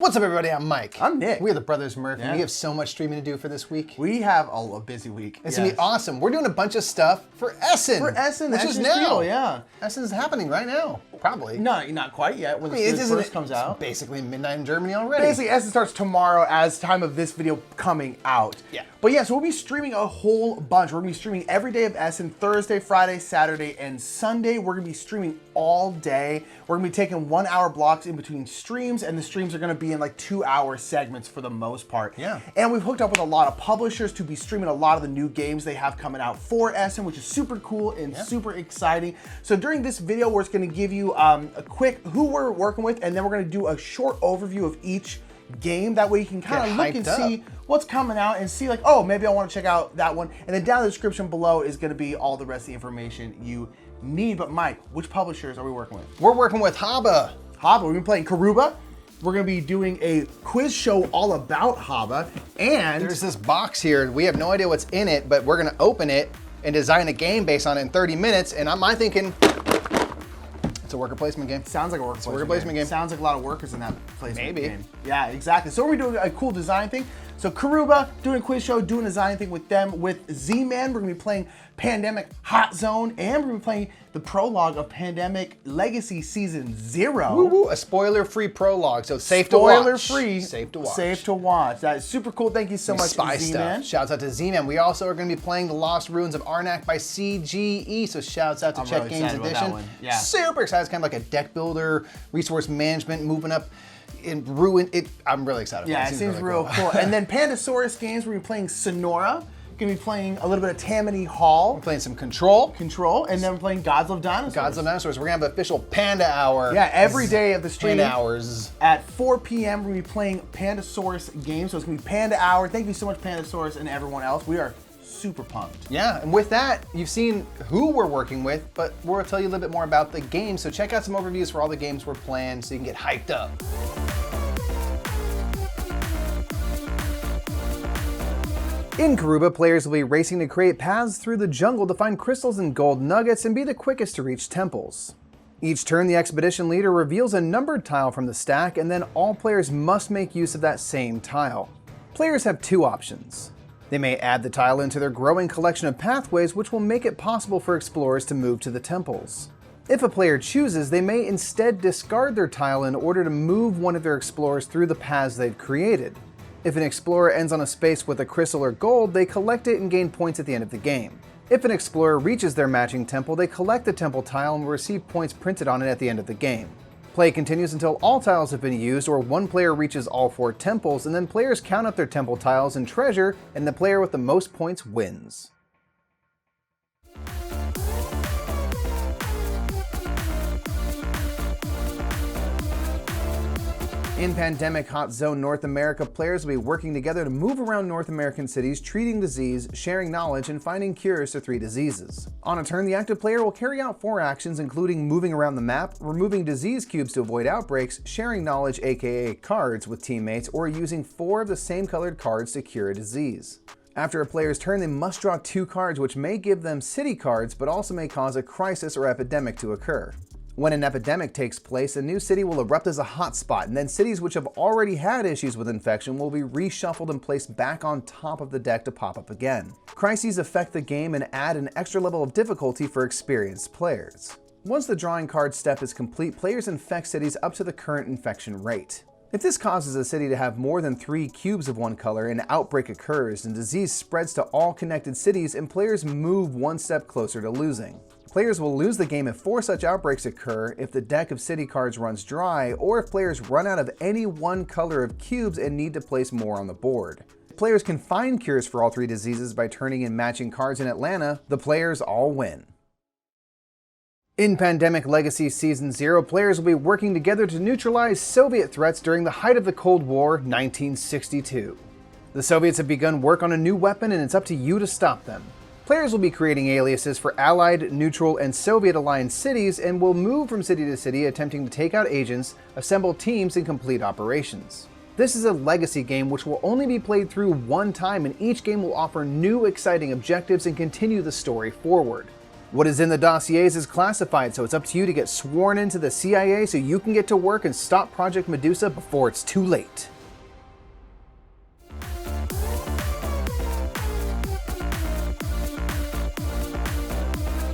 What's up, everybody? I'm Mike. I'm Nick. We're the Brothers Murphy. We have so much streaming to do for this week. We have a busy week. It's going to be awesome. We're doing a bunch of stuff for Essen. For Essen, which is Essen's now. Spiele, yeah. Essen's happening right now, probably. No, not quite yet. When the first comes out. It's basically midnight in Germany already. Basically, Essen starts tomorrow as time of this video coming out. Yeah. But yeah, so we'll be streaming a whole bunch. We're going to be streaming every day of Essen, Thursday, Friday, Saturday, and Sunday. We're going to be streaming all day. We're going to be taking 1 hour blocks in between streams, and the streams are going to be in like 2 hour segments for the most part. Yeah. And we've hooked up with a lot of publishers to be streaming a lot of the new games they have coming out for Essen, which is super cool and super exciting. So during this video, we're just going to give you a quick who we're working with, and then we're going to do a short overview of each game. That way you can kind of look and see what's coming out and see like, oh, maybe I want to check out that one. And then down in the description below is going to be all the rest of the information you need. But Mike, which publishers are we working with? We're working with Haba. Haba, we're going to be playing Karuba. We're going to be doing a quiz show all about Haba. And there's this box here. We have no idea what's in it, but we're going to open it and design a game based on it in 30 minutes. And I'm thinking, it's a worker placement game. Sounds like a worker placement game. Sounds like a lot of workers in that placement game. Yeah, exactly. So we're doing a cool design thing. So Karuba, doing a quiz show, doing a design thing with them. With Z-Man, we're gonna be playing Pandemic Hot Zone, and we're gonna be playing the prologue of Pandemic Legacy Season 0. Woo-woo, a spoiler-free prologue, so safe to watch. Spoiler-free. Safe to watch. Safe to watch. That is super cool. Thank you so much, Z-Man. Shouts out to Z-Man. We also are gonna be playing The Lost Ruins of Arnak by CGE, so shouts out to Check really Games Edition. Yeah. Super excited. It's kind of like a deck builder, resource management, moving up in Ruin. I'm really excited. Yeah, it seems really real cool. And then Pandasaurus games, we're gonna be playing Sonora. Gonna be playing a little bit of Tammany Hall. We're playing some Ctrl. And then we're playing Love Dinosaurs. Love Dinosaurs. We're gonna have an official Panda Hour. Yeah, every day of the stream. Panda Hours. At 4 p.m. we're gonna be playing Pandasaurus games. So it's gonna be Panda Hour. Thank you so much, Pandasaurus, and everyone else. We are super pumped. Yeah, and with that, you've seen who we're working with, but we'll tell you a little bit more about the game. So check out some overviews for all the games we're playing so you can get hyped up. In Koruba, players will be racing to create paths through the jungle to find crystals and gold nuggets and be the quickest to reach temples. Each turn, the expedition leader reveals a numbered tile from the stack, and then all players must make use of that same tile. Players have two options. They may add the tile into their growing collection of pathways, which will make it possible for explorers to move to the temples. If a player chooses, they may instead discard their tile in order to move one of their explorers through the paths they've created. If an explorer ends on a space with a crystal or gold, they collect it and gain points at the end of the game. If an explorer reaches their matching temple, they collect the temple tile and will receive points printed on it at the end of the game. Play continues until all tiles have been used or one player reaches all 4 temples, and then players count up their temple tiles and treasure, and the player with the most points wins. In Pandemic Hot Zone North America, players will be working together to move around North American cities, treating disease, sharing knowledge, and finding cures to 3 diseases. On a turn, the active player will carry out 4 actions, including moving around the map, removing disease cubes to avoid outbreaks, sharing knowledge aka cards with teammates, or using 4 of the same colored cards to cure a disease. After a player's turn, they must draw 2 cards, which may give them city cards, but also may cause a crisis or epidemic to occur. When an epidemic takes place, a new city will erupt as a hotspot, and then cities which have already had issues with infection will be reshuffled and placed back on top of the deck to pop up again. Crises affect the game and add an extra level of difficulty for experienced players. Once the drawing card step is complete, players infect cities up to the current infection rate. If this causes a city to have more than 3 cubes of one color, an outbreak occurs and disease spreads to all connected cities, and players move 1 step closer to losing. Players will lose the game if 4 such outbreaks occur, if the deck of city cards runs dry, or if players run out of any one color of cubes and need to place more on the board. Players can find cures for all 3 diseases by turning in matching cards in Atlanta. The players all win. In Pandemic Legacy Season 0, players will be working together to neutralize Soviet threats during the height of the Cold War, 1962. The Soviets have begun work on a new weapon, and it's up to you to stop them. Players will be creating aliases for Allied, neutral, and Soviet aligned cities and will move from city to city attempting to take out agents, assemble teams, and complete operations. This is a legacy game which will only be played through 1 time, and each game will offer new exciting objectives and continue the story forward. What is in the dossiers is classified, so it's up to you to get sworn into the CIA so you can get to work and stop Project Medusa before it's too late.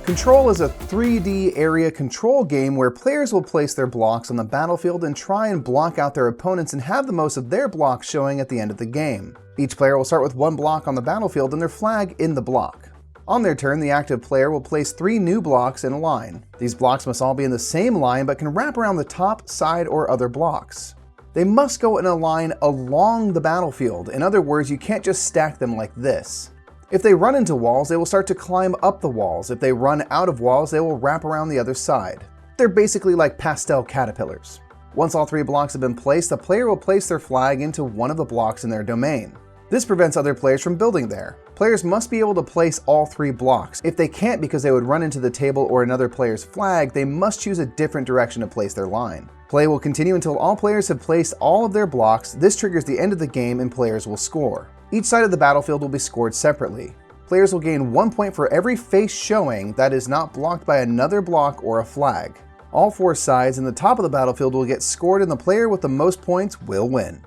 Ctrl is a 3D area control game where players will place their blocks on the battlefield and try and block out their opponents and have the most of their blocks showing at the end of the game. Each player will start with one block on the battlefield and their flag in the block. On their turn, the active player will place 3 new blocks in a line. These blocks must all be in the same line but can wrap around the top, side, or other blocks. They must go in a line along the battlefield. In other words, you can't just stack them like this. If they run into walls, they will start to climb up the walls. If they run out of walls, they will wrap around the other side. They're basically like pastel caterpillars. Once all 3 blocks have been placed, the player will place their flag into one of the blocks in their domain. This prevents other players from building there. Players must be able to place all 3 blocks. If they can't because they would run into the table or another player's flag, they must choose a different direction to place their line. Play will continue until all players have placed all of their blocks. This triggers the end of the game and players will score. Each side of the battlefield will be scored separately. Players will gain 1 point for every face showing that is not blocked by another block or a flag. All 4 sides in the top of the battlefield will get scored and the player with the most points will win.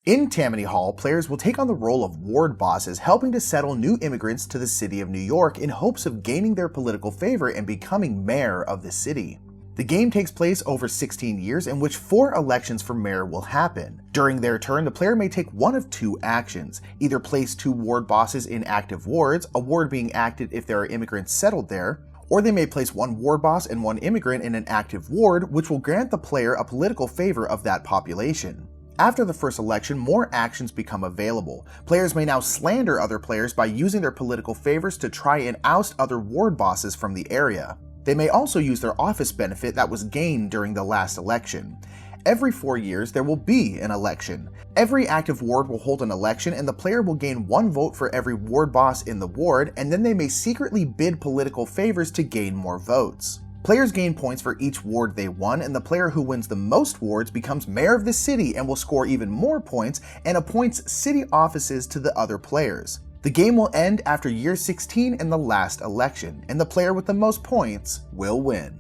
In Tammany Hall, players will take on the role of ward bosses, helping to settle new immigrants to the city of New York in hopes of gaining their political favor and becoming mayor of the city. The game takes place over 16 years in which 4 elections for mayor will happen. During their turn, the player may take one of 2 actions, either place 2 ward bosses in active wards, a ward being active if there are immigrants settled there, or they may place 1 ward boss and 1 immigrant in an active ward, which will grant the player a political favor of that population. After the first election, more actions become available. Players may now slander other players by using their political favors to try and oust other ward bosses from the area. They may also use their office benefit that was gained during the last election. Every 4 years, there will be an election. Every active ward will hold an election and the player will gain 1 vote for every ward boss in the ward, and then they may secretly bid political favors to gain more votes. Players gain points for each ward they won, and the player who wins the most wards becomes mayor of the city and will score even more points and appoints city offices to the other players. The game will end after year 16 and the last election, and the player with the most points will win.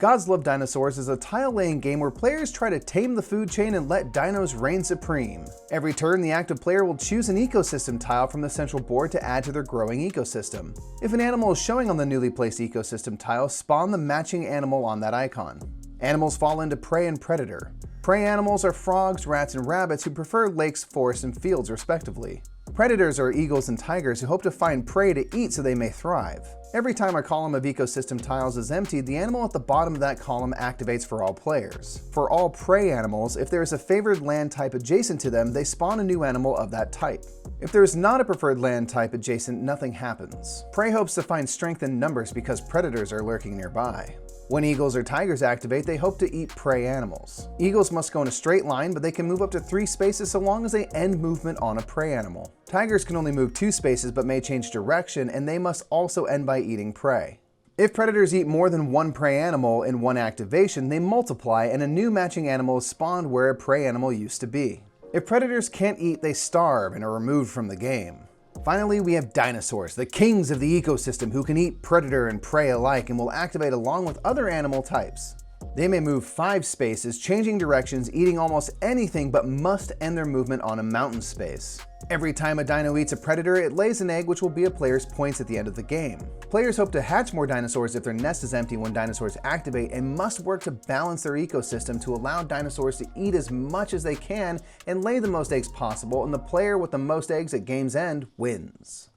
Love Dinosaurs is a tile-laying game where players try to tame the food chain and let dinos reign supreme. Every turn, the active player will choose an ecosystem tile from the central board to add to their growing ecosystem. If an animal is showing on the newly placed ecosystem tile, spawn the matching animal on that icon. Animals fall into prey and predator. Prey animals are frogs, rats, and rabbits who prefer lakes, forests, and fields respectively. Predators are eagles and tigers who hope to find prey to eat so they may thrive. Every time a column of ecosystem tiles is emptied, the animal at the bottom of that column activates for all players. For all prey animals, if there is a favored land type adjacent to them, they spawn a new animal of that type. If there is not a preferred land type adjacent, nothing happens. Prey hopes to find strength in numbers because predators are lurking nearby. When eagles or tigers activate, they hope to eat prey animals. Eagles must go in a straight line, but they can move up to 3 spaces so long as they end movement on a prey animal. Tigers can only move 2 spaces but may change direction, and they must also end by eating prey. If predators eat more than 1 prey animal in 1 activation, they multiply and a new matching animal is spawned where a prey animal used to be. If predators can't eat, they starve and are removed from the game. Finally, we have dinosaurs, the kings of the ecosystem who can eat predator and prey alike and will activate along with other animal types. They may move 5 spaces, changing directions, eating almost anything, but must end their movement on a mountain space. Every time a dino eats a predator, it lays an egg which will be a player's points at the end of the game. Players hope to hatch more dinosaurs if their nest is empty when dinosaurs activate and must work to balance their ecosystem to allow dinosaurs to eat as much as they can and lay the most eggs possible, and the player with the most eggs at game's end wins.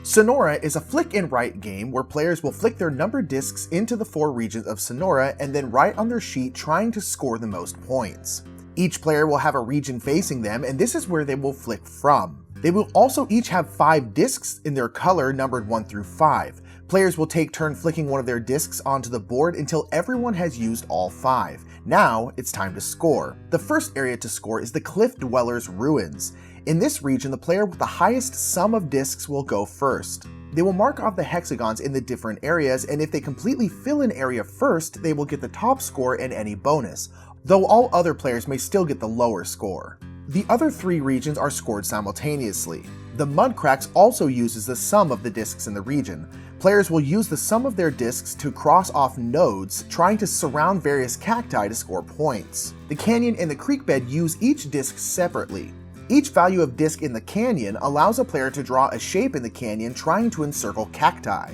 Sonora is a flick and write game where players will flick their numbered discs into the 4 regions of Sonora and then write on their sheet trying to score the most points. Each player will have a region facing them, and this is where they will flick from. They will also each have 5 discs in their color numbered 1 through 5. Players will take turn flicking one of their discs onto the board until everyone has used all 5. Now it's time to score. The first area to score is the Cliff Dwellers' Ruins. In this region, the player with the highest sum of discs will go first. They will mark off the hexagons in the different areas, and if they completely fill an area first, they will get the top score and any bonus, though all other players may still get the lower score. The other 3 regions are scored simultaneously. The Mud Cracks also uses the sum of the discs in the region. Players will use the sum of their discs to cross off nodes, trying to surround various cacti to score points. The canyon and the creek bed use each disc separately. Each value of disc in the canyon allows a player to draw a shape in the canyon trying to encircle cacti.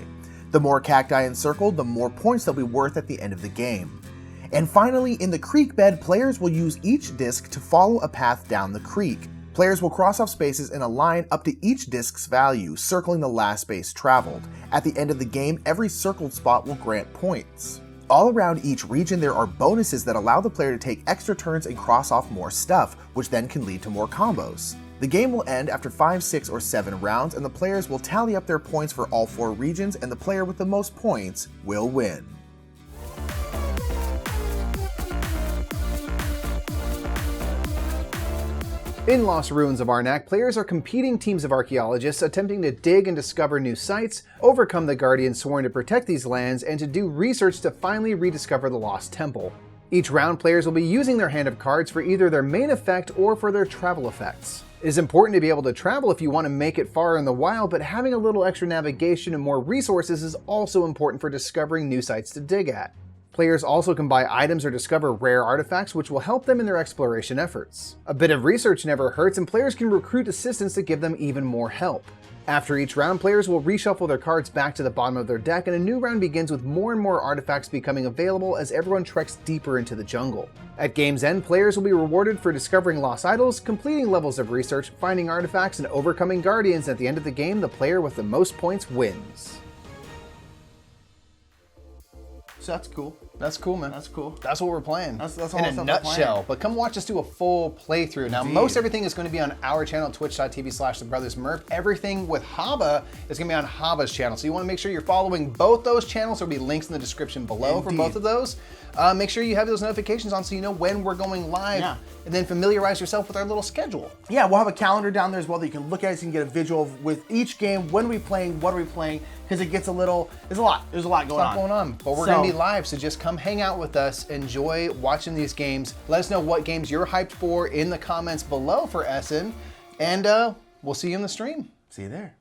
The more cacti encircled, the more points they'll be worth at the end of the game. And finally, in the creek bed, players will use each disc to follow a path down the creek. Players will cross off spaces in a line up to each disc's value, circling the last space traveled. At the end of the game, every circled spot will grant points. All around each region, there are bonuses that allow the player to take extra turns and cross off more stuff, which then can lead to more combos. The game will end after 5, 6, or 7 rounds, and the players will tally up their points for all 4 regions, and the player with the most points will win. In Lost Ruins of Arnak, players are competing teams of archaeologists attempting to dig and discover new sites, overcome the guardians sworn to protect these lands, and to do research to finally rediscover the lost temple. Each round, players will be using their hand of cards for either their main effect or for their travel effects. It is important to be able to travel if you want to make it far in the wild, but having a little extra navigation and more resources is also important for discovering new sites to dig at. Players also can buy items or discover rare artifacts, which will help them in their exploration efforts. A bit of research never hurts, and players can recruit assistants to give them even more help. After each round, players will reshuffle their cards back to the bottom of their deck, and a new round begins with more and more artifacts becoming available as everyone treks deeper into the jungle. At game's end, players will be rewarded for discovering lost idols, completing levels of research, finding artifacts, and overcoming guardians. At the end of the game, the player with the most points wins. So that's cool. That's cool, man. That's cool. That's what we're playing. That's all in the a stuff nutshell. But come watch us do a full playthrough. Now, most everything is going to be on our channel, twitch.tv/thebrothersmurph. Everything with Haba is going to be on Haba's channel. So you want to make sure you're following both those channels. There'll be links in the description below for both of those. Make sure you have those notifications on so you know when we're going live. Yeah. And then familiarize yourself with our little schedule. Yeah, we'll have a calendar down there as well that you can look at so you can get a visual of with each game, when are we playing, what are we playing, because it gets a little, there's a lot going on. But we're going to be live, so just come hang out with us, enjoy watching these games. Let us know what games you're hyped for in the comments below for Essen, and we'll see you in the stream. See you there.